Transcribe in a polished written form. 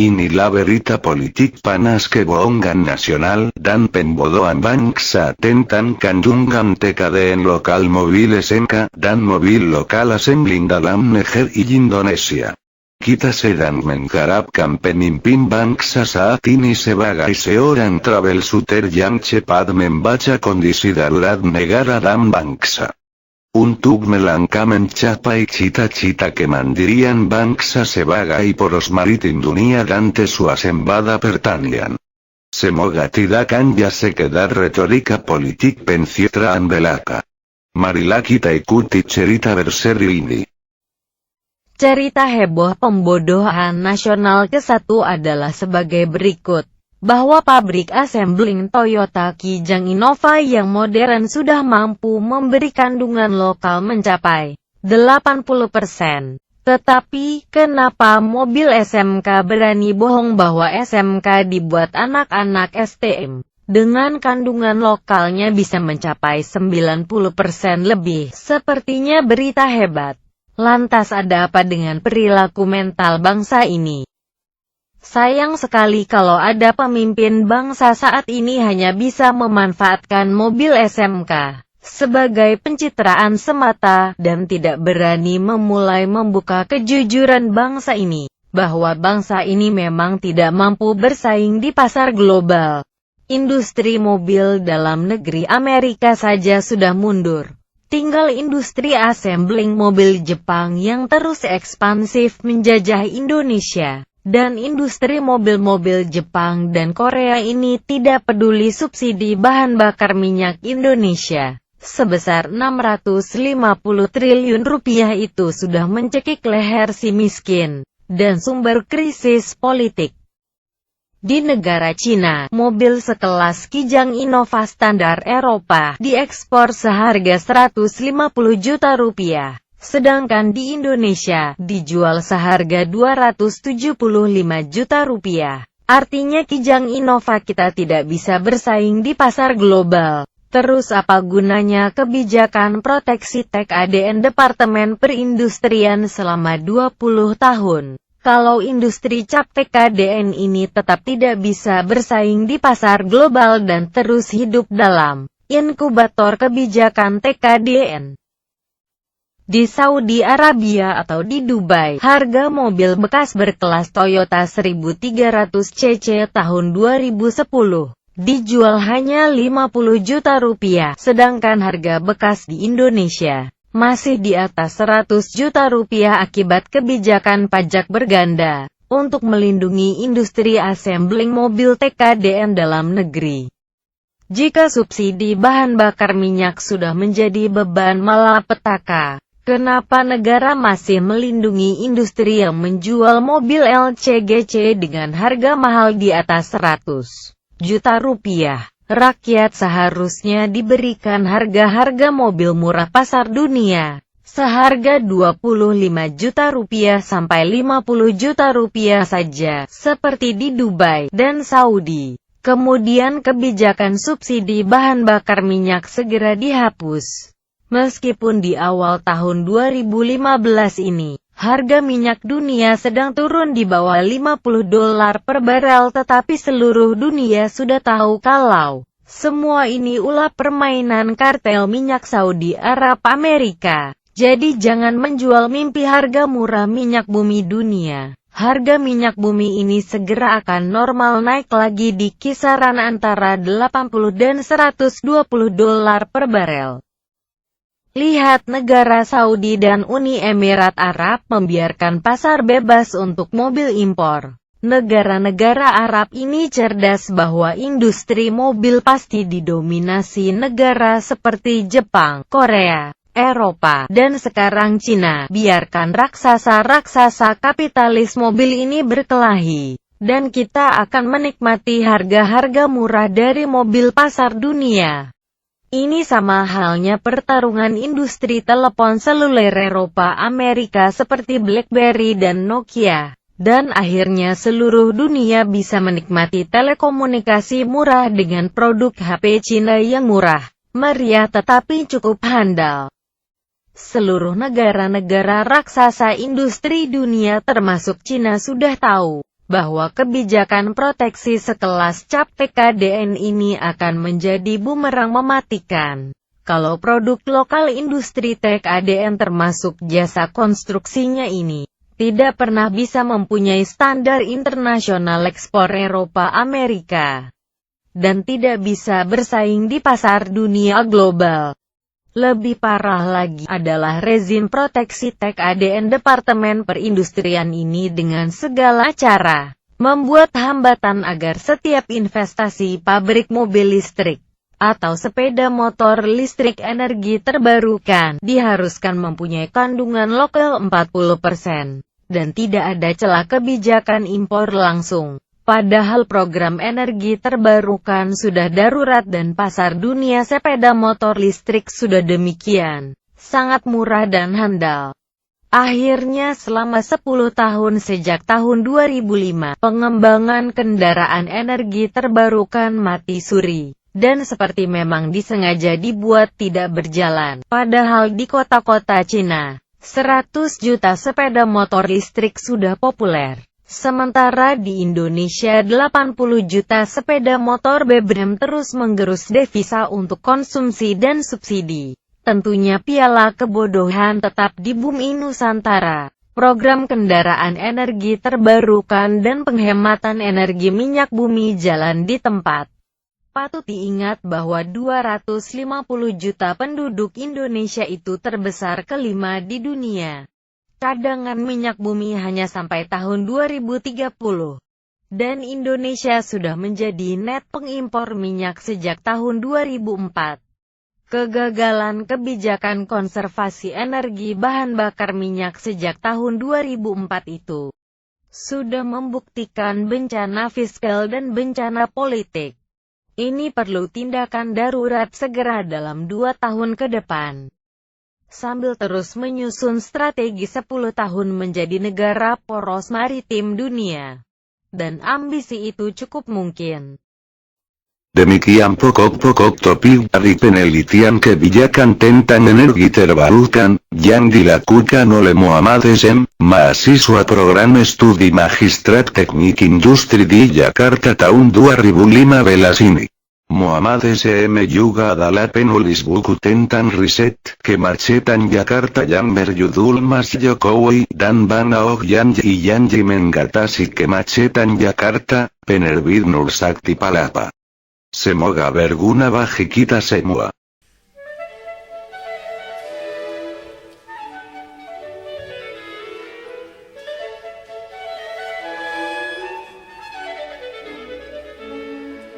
Inilah berita politik panas kebohongan nasional, dan pembodohan bangsa tentang kandungan TKDN lokal mobil SMK, dan mobil lokal assembling dalam negeri Indonesia. Kita sedang mengharapkan pemimpin bangsa saat ini sebagai seorang troubleshooter yang cepat membaca kondisi darurat negara dan bangsa. Untuk melangkah mencapai cita-cita kemandirian bangsa sebagai poros maritim dunia dan swasembada pertanian. Semoga tidak hanya sekedar retorika politik pencitraan belaka. Marilah kita ikuti cerita berseri ini. Cerita heboh pembodohan nasional ke-1 adalah sebagai berikut. Bahwa pabrik assembling Toyota Kijang Innova yang modern sudah mampu memberi kandungan lokal mencapai 80%. Tetapi, kenapa mobil SMK berani bohong bahwa SMK dibuat anak-anak STM? Dengan kandungan lokalnya bisa mencapai 90% lebih. Sepertinya berita hebat. Lantas ada apa dengan perilaku mental bangsa ini? Sayang sekali kalau ada pemimpin bangsa saat ini hanya bisa memanfaatkan mobil SMK sebagai pencitraan semata, dan tidak berani memulai membuka kejujuran bangsa ini, bahwa bangsa ini memang tidak mampu bersaing di pasar global. Industri mobil dalam negeri Amerika saja sudah mundur. Tinggal industri assembling mobil Jepang yang terus ekspansif menjajah Indonesia. Dan industri mobil-mobil Jepang dan Korea ini tidak peduli subsidi bahan bakar minyak Indonesia sebesar 650 triliun rupiah itu sudah mencekik leher si miskin, dan sumber krisis politik. Di negara Cina, mobil sekelas Kijang Innova standar Eropa diekspor seharga 150 juta rupiah. Sedangkan di Indonesia, dijual seharga 275 juta rupiah. Artinya Kijang Innova kita tidak bisa bersaing di pasar global. Terus apa gunanya kebijakan proteksi TKDN Departemen Perindustrian selama 20 tahun? Kalau industri cap TKDN ini tetap tidak bisa bersaing di pasar global dan terus hidup dalam inkubator kebijakan TKDN. Di Saudi Arabia atau di Dubai, harga mobil bekas berkelas Toyota 1300 cc tahun 2010 dijual hanya 50 juta rupiah, sedangkan harga bekas di Indonesia masih di atas 100 juta rupiah akibat kebijakan pajak berganda untuk melindungi industri assembling mobil TKDN dalam negeri. Jika subsidi bahan bakar minyak sudah menjadi beban malapetaka, kenapa negara masih melindungi industri yang menjual mobil LCGC dengan harga mahal di atas 100 juta rupiah? Rakyat seharusnya diberikan harga-harga mobil murah pasar dunia, seharga 25 juta rupiah sampai 50 juta rupiah saja, seperti di Dubai dan Saudi. Kemudian kebijakan subsidi bahan bakar minyak segera dihapus. Meskipun di awal tahun 2015 ini, harga minyak dunia sedang turun di bawah $50 per barel, tetapi seluruh dunia sudah tahu kalau semua ini ulah permainan kartel minyak Saudi Arab Amerika. Jadi jangan menjual mimpi harga murah minyak bumi dunia. Harga minyak bumi ini segera akan normal naik lagi di kisaran antara 80 dan $120 per barel. Lihat negara Saudi dan Uni Emirat Arab membiarkan pasar bebas untuk mobil impor. Negara-negara Arab ini cerdas bahwa industri mobil pasti didominasi negara seperti Jepang, Korea, Eropa, dan sekarang Cina. Biarkan raksasa-raksasa kapitalis mobil ini berkelahi, dan kita akan menikmati harga-harga murah dari mobil pasar dunia. Ini sama halnya pertarungan industri telepon seluler Eropa Amerika seperti BlackBerry dan Nokia. Dan akhirnya seluruh dunia bisa menikmati telekomunikasi murah dengan produk HP Cina yang murah, meriah tetapi cukup handal. Seluruh negara-negara raksasa industri dunia termasuk Cina sudah tahu bahwa kebijakan proteksi sekelas cap TKDN ini akan menjadi bumerang mematikan. Kalau produk lokal industri TKDN termasuk jasa konstruksinya ini tidak pernah bisa mempunyai standar internasional ekspor Eropa Amerika, dan tidak bisa bersaing di pasar dunia global. Lebih parah lagi adalah rezim proteksi TKDN Departemen Perindustrian ini dengan segala cara membuat hambatan agar setiap investasi pabrik mobil listrik atau sepeda motor listrik energi terbarukan diharuskan mempunyai kandungan lokal 40%. Dan tidak ada celah kebijakan impor langsung. Padahal program energi terbarukan sudah darurat dan pasar dunia sepeda motor listrik sudah demikian sangat murah dan handal. Akhirnya selama 10 tahun sejak tahun 2005, pengembangan kendaraan energi terbarukan mati suri. Dan seperti memang disengaja dibuat tidak berjalan. Padahal di kota-kota Cina, 100 juta sepeda motor listrik sudah populer. Sementara di Indonesia 80 juta sepeda motor BBM terus menggerus devisa untuk konsumsi dan subsidi. Tentunya piala kebodohan tetap di bumi Nusantara. Program kendaraan energi terbarukan dan penghematan energi minyak bumi jalan di tempat. Patut diingat bahwa 250 juta penduduk Indonesia itu terbesar kelima di dunia. Cadangan minyak bumi hanya sampai tahun 2030. Dan Indonesia sudah menjadi net pengimpor minyak sejak tahun 2004. Kegagalan kebijakan konservasi energi bahan bakar minyak sejak tahun 2004 itu sudah membuktikan bencana fiskal dan bencana politik. Ini perlu tindakan darurat segera dalam 2 tahun ke depan. Sambil terus menyusun strategi 10 tahun menjadi negara poros maritim dunia. Dan ambisi itu cukup mungkin. Demikian pokok-pokok topik dari penelitian kebijakan tentang energi terbarukan, yang dilakukan oleh Muhammad SM, mahasiswa program studi Magistrat Teknik Industri di Jakarta tahun 2015 ini. Muhammad SM juga adalah penulis buku tentang riset kemacetan Jakarta yang berjudul Mas Jokowi dan Bang Ahok Janji Mengatasi Kemacetan Jakarta, penerbit Nur Sakti Palapa. Semoga berguna bagi kita semua.